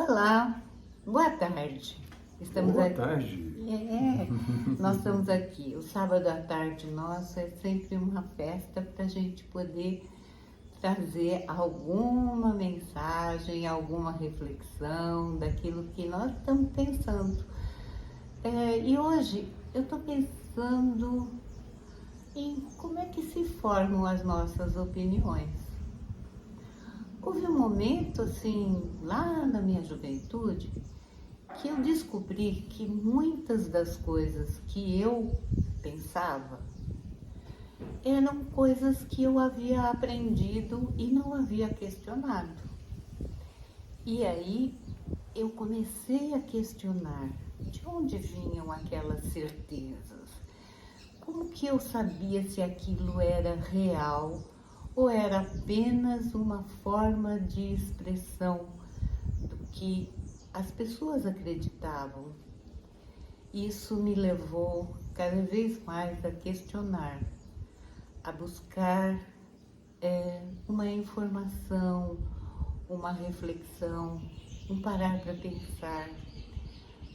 Olá, boa tarde. Estamos Boa aqui. tarde. Nós estamos aqui. O sábado à tarde nosso é sempre uma festa para a gente poder trazer alguma mensagem, alguma reflexão daquilo que nós estamos pensando. E hoje eu estou pensando em como é que se formam as nossas opiniões. Houve um momento, assim, lá na minha juventude, que eu descobri que muitas das coisas que eu pensava eram coisas que eu havia aprendido e não havia questionado. E aí eu comecei a questionar de onde vinham aquelas certezas. Como que eu sabia se aquilo era real ou era apenas uma forma de expressão do que as pessoas acreditavam? Isso me levou cada vez mais a questionar, a buscar uma informação, uma reflexão, um parar para pensar.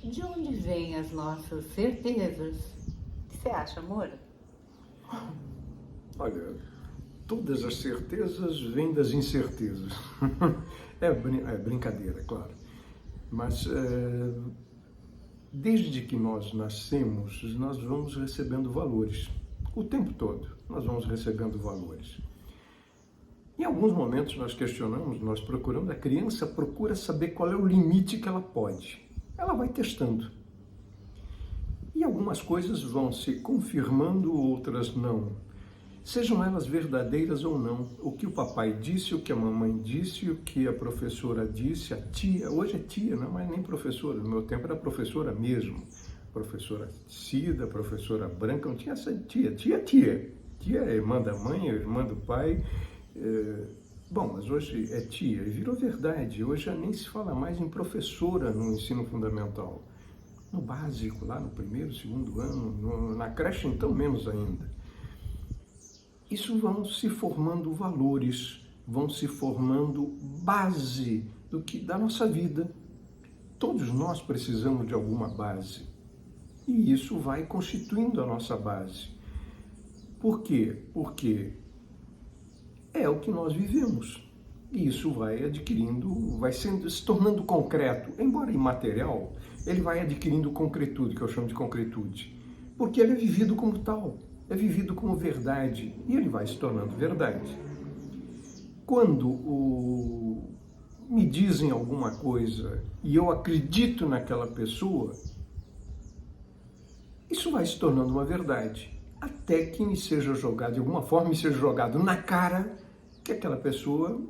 De onde vêm as nossas certezas? O que você acha, amor? Olha, todas as certezas vêm das incertezas. É brincadeira, claro. Mas desde que nós nascemos, nós vamos recebendo valores. O tempo todo, nós vamos recebendo valores. Em alguns momentos nós questionamos, nós procuramos, a criança procura saber qual é o limite que ela pode. Ela vai testando. E algumas coisas vão se confirmando, outras não. Sejam elas verdadeiras ou não. O que o papai disse, o que a mamãe disse, o que a professora disse, a tia, hoje é tia, não é mais nem professora, no meu tempo era professora mesmo. Professora Cida, professora Branca, não tinha essa tia. Tia é irmã da mãe, é irmã do pai. Bom, mas hoje é tia, e virou verdade. Hoje já nem se fala mais em professora no ensino fundamental. No básico, lá no primeiro, segundo ano, na creche então menos ainda. Isso vão se formando valores, vão se formando base da nossa vida. Todos nós precisamos de alguma base. E isso vai constituindo a nossa base. Por quê? Porque é o que nós vivemos. E isso vai adquirindo, se tornando concreto. Embora imaterial, ele vai adquirindo concretude, que eu chamo de concretude. Porque ele é vivido como tal, é vivido como verdade. E ele vai se tornando verdade. Quando me dizem alguma coisa e eu acredito naquela pessoa, isso vai se tornando uma verdade. Até que me seja jogado, de alguma forma me seja jogado na cara que aquela pessoa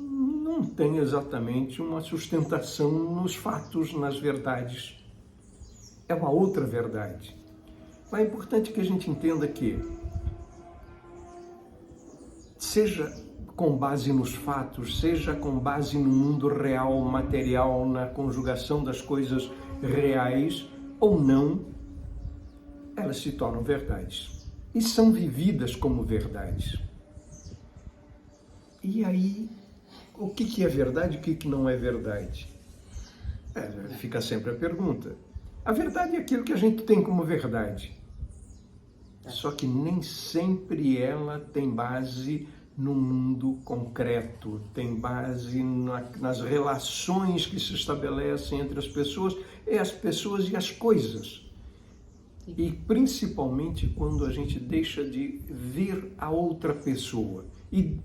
não tem exatamente uma sustentação nos fatos, nas verdades. É uma outra verdade. Mas é importante que a gente entenda que, seja com base nos fatos, seja com base no mundo real, material, na conjugação das coisas reais ou não, elas se tornam verdades. E são vividas como verdades. E aí, o que é verdade e o que não é verdade? Fica sempre a pergunta. A verdade é aquilo que a gente tem como verdade. Só que nem sempre ela tem base no mundo concreto, tem base nas relações que se estabelecem entre as pessoas e as coisas. E principalmente quando a gente deixa de ver a outra pessoa. E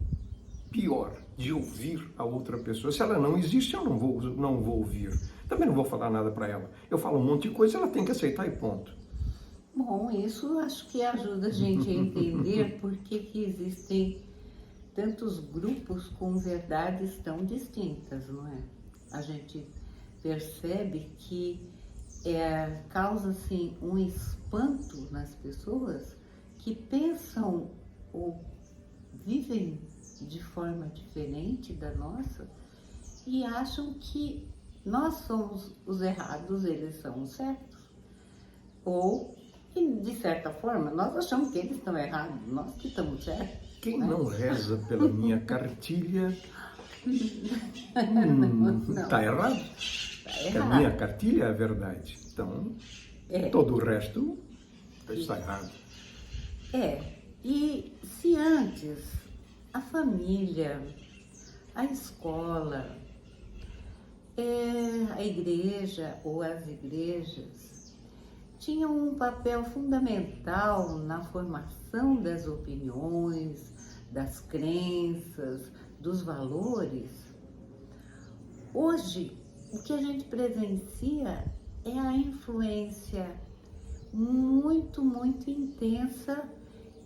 pior, de ouvir a outra pessoa. Se ela não existe, eu não vou ouvir. Também não vou falar nada para ela. Eu falo um monte de coisa, ela tem que aceitar e ponto. Bom, isso acho que ajuda a gente a entender por que existem tantos grupos com verdades tão distintas, não é? A gente percebe que causa assim, um espanto nas pessoas que pensam ou vivem de forma diferente da nossa e acham que nós somos os errados, eles são os certos. Ou, de certa forma, nós achamos que eles estão errados, nós que estamos certos. Quem não reza pela minha cartilha Não. Está errado. Tá Que a errado. minha cartilha é a verdade. Então, todo o resto está errado. E se antes a família, a escola, a igreja ou as igrejas tinham um papel fundamental na formação das opiniões, das crenças, dos valores, hoje o que a gente presencia é a influência muito, muito intensa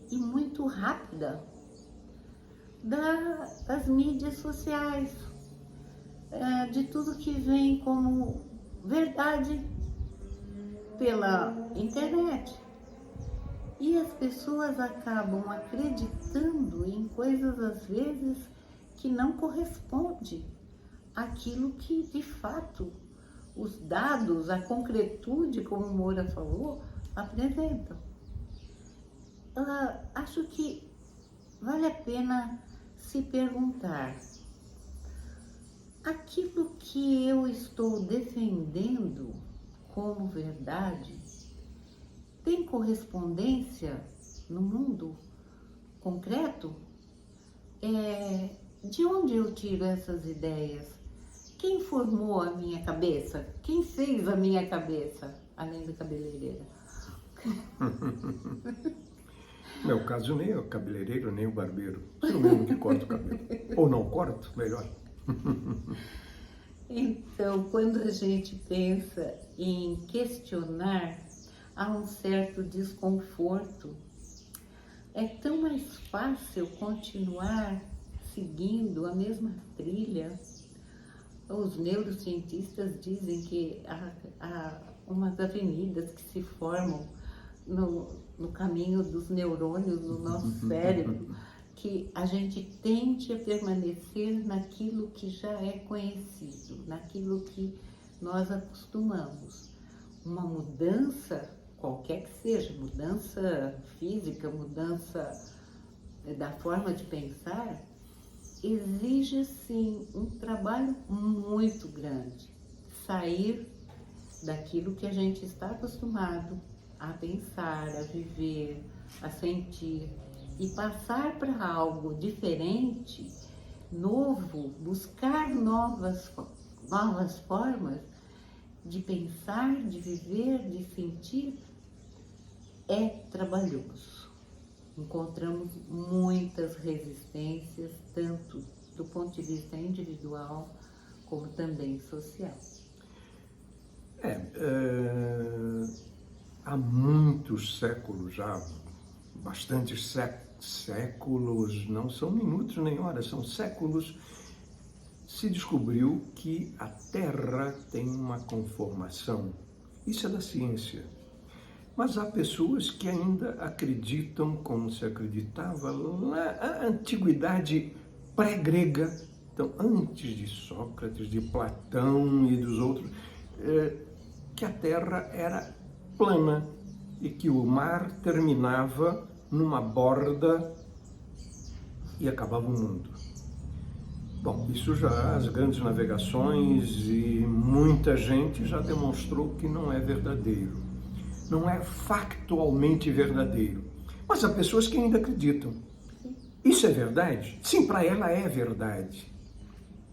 e muito rápida das mídias sociais, de tudo que vem como verdade pela internet. E as pessoas acabam acreditando em coisas, às vezes, que não correspondem àquilo que, de fato, os dados, a concretude, como o Moura falou, apresentam. Acho que vale a pena se perguntar: aquilo que eu estou defendendo como verdade tem correspondência no mundo concreto? De onde eu tiro essas ideias? Quem formou a minha cabeça? Quem fez a minha cabeça, além da cabeleireira? No meu caso, nem o cabeleireiro, nem o barbeiro. Sou eu mesmo que corto o cabelo. Ou não corto, melhor. Então, quando a gente pensa em questionar, há um certo desconforto. É tão mais fácil continuar seguindo a mesma trilha. Os neurocientistas dizem que há umas avenidas que se formam no caminho dos neurônios no nosso cérebro, que a gente tende a permanecer naquilo que já é conhecido, naquilo que nós acostumamos. Uma mudança, qualquer que seja, mudança física, mudança da forma de pensar, exige sim um trabalho muito grande. Sair daquilo que a gente está acostumado a pensar, a viver, a sentir, e passar para algo diferente, novo, buscar novas formas de pensar, de viver, de sentir, é trabalhoso. Encontramos muitas resistências, tanto do ponto de vista individual, como também social. Há muitos séculos já, bastantes séculos, não são minutos nem horas, são séculos, se descobriu que a Terra tem uma conformação. Isso é da ciência. Mas há pessoas que ainda acreditam como se acreditava na antiguidade pré-grega, então antes de Sócrates, de Platão e dos outros, que a Terra era plana e que o mar terminava numa borda e acabava o mundo. Bom, isso já, as grandes navegações e muita gente já demonstrou que não é verdadeiro. Não é factualmente verdadeiro. Mas há pessoas que ainda acreditam. Isso é verdade? Sim, para ela é verdade.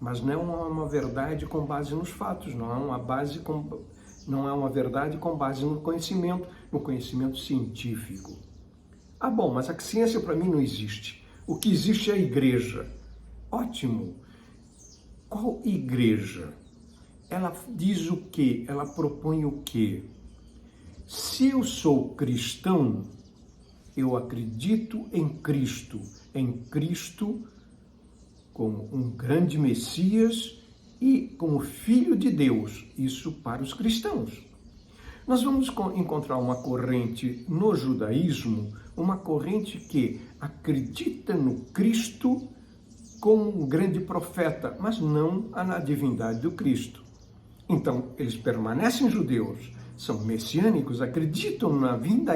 Mas não é uma verdade com base nos fatos, não é uma verdade com base no conhecimento científico. Ah, bom, mas a ciência para mim não existe. O que existe é a igreja. Ótimo. Qual igreja? Ela diz o quê? Ela propõe o quê? Se eu sou cristão, eu acredito em Cristo como um grande Messias e como Filho de Deus. Isso para os cristãos. Nós vamos encontrar uma corrente no judaísmo, uma corrente que acredita no Cristo como um grande profeta, mas não na divindade do Cristo. Então, eles permanecem judeus, são messiânicos, acreditam na vinda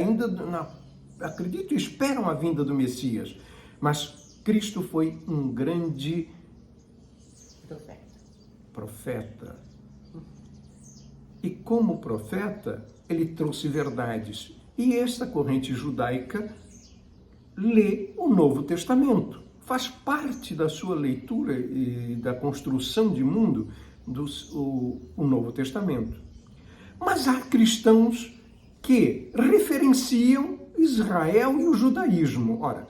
acreditam e esperam a vinda do Messias, mas Cristo foi um grande Profeta. Profeta. E como profeta, ele trouxe verdades. E esta corrente judaica lê o Novo Testamento. Faz parte da sua leitura e da construção de mundo o Novo Testamento. Mas há cristãos que referenciam Israel e o judaísmo. Ora,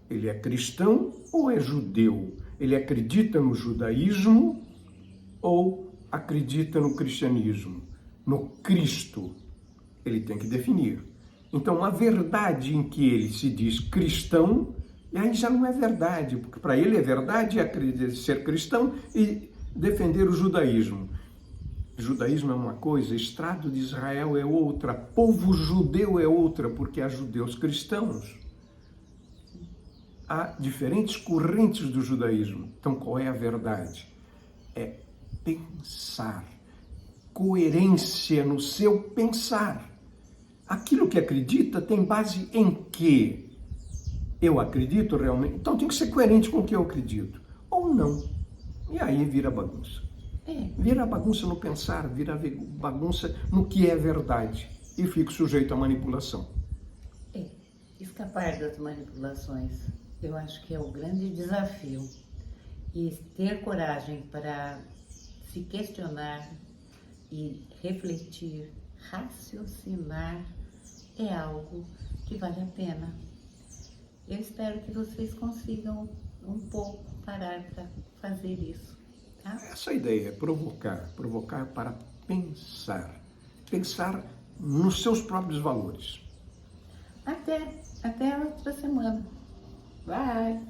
ele é cristão ou é judeu? Ele acredita no judaísmo ou acredita no cristianismo? No Cristo? Ele tem que definir. Então, a verdade em que ele se diz cristão, aí já não é verdade, porque para ele é verdade ser cristão e defender o judaísmo. Judaísmo é uma coisa, Estado de Israel é outra, povo judeu é outra, porque há judeus cristãos. Há diferentes correntes do judaísmo. Então, qual é a verdade? É pensar. Coerência no seu pensar. Aquilo que acredita tem base em quê? Eu acredito realmente? Então tem que ser coerente com o que eu acredito. Ou não. E aí vira bagunça. Vira bagunça no pensar, vira bagunça no que é verdade. E fica sujeito à manipulação. Escapar das manipulações, eu acho que é o grande desafio. E ter coragem para se questionar e refletir, raciocinar, é algo que vale a pena. Eu espero que vocês consigam um pouco parar para fazer isso. Tá? Essa ideia é provocar para pensar. Pensar nos seus próprios valores. Até outra semana. Bye!